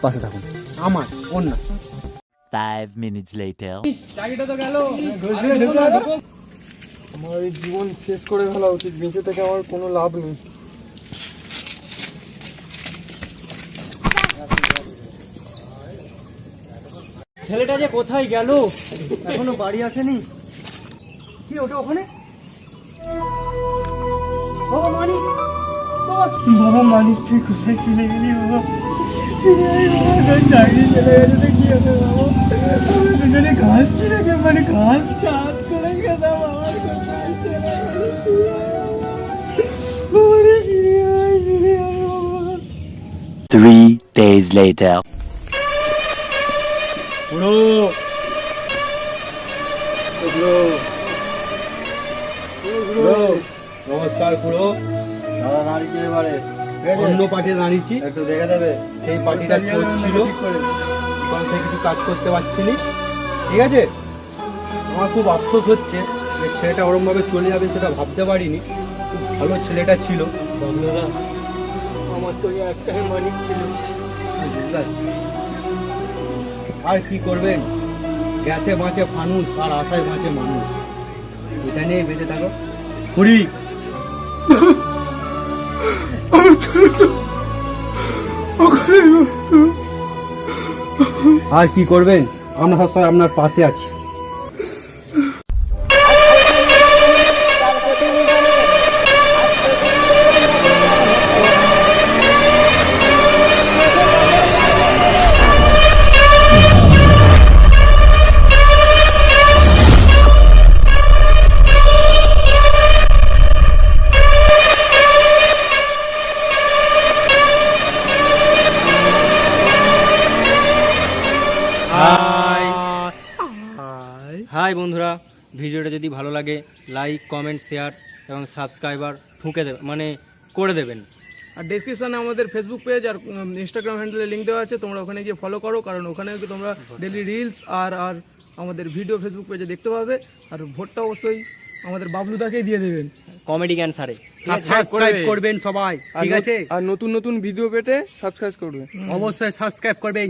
পাশে থাকুন। আমার ওর না। 5 minutes later. চাকরিটা তো গেল। আমার এই জীবন শেষ করে ফেলা উচিত, বেঁচে থেকে আমার কোনো লাভ নেই। ছেলেটা যে কোথায় গেল, এখনো বাড়ি আসেনি। কি ওটা ওখানে? বাবা মানিক, বাবা মানিক তুই কোথায় চলে গেলি বাবা? চাকরি চলে গেছে তো কি হবে বাবা? আমরা দুজনে ঘাস ছিঁড়ে মানে ঘাস চাষ করে খেতাম। আমার কোথায় চলে গেলি? 3 days later. নমস্কার খুড়ো। দাদা দাঁড়িয়েছি, এবারে অন্য পার্টি দাঁড়িয়েছি, একটু দেখে দেবে। সেই পার্টিটা চোর ছিল, ওখান থেকে কিছু কাজ করতে পারছিনি, ঠিক আছে? আমার খুব আফসোস হচ্ছে যে ছেলেটা ওরমভাবে চলে যাবে, সেটা ভাবতে পারিনি। খুব ভালো ছেলেটা ছিল। দাদা আমার তো একটাই মানিক ছিল। আর কি করবেন, গ্যাসে বাঁচে ফানুস আর আশায় বাঁচে মানুষ। এটা নিয়ে বেঁচে থাকো কুড়ি। আর কি করবেন, আমরা সবসময় আপনার পাশে আছি। হাই বন্ধুরা, ভিডিওটা যদি ভালো লাগে লাইক কমেন্ট শেয়ার এবং সাবস্ক্রাইবার ঠুকে দেবে মানে করে দেবেন। আর ডেসক্রিপশনে আমাদের ফেসবুক পেজ আর ইনস্টাগ্রাম হ্যান্ডেলের লিঙ্ক দেওয়া আছে, তোমরা ওখানে গিয়ে ফলো করো, কারণ ওখানে তোমরা ডেলি রিলস আর আমাদের ভিডিও ফেসবুক পেজে দেখতে পাবে। আর ভোটটা অবশ্যই আমাদের বাবলুদাকেই দিয়ে দেবেন, কমেডি ক্যান্সারে। সাবস্ক্রাইব করবেন সবাই, ঠিক আছে? আর নতুন নতুন ভিডিও পেতে সাবস্ক্রাইব করবেন, অবশ্যই সাবস্ক্রাইব করবেন।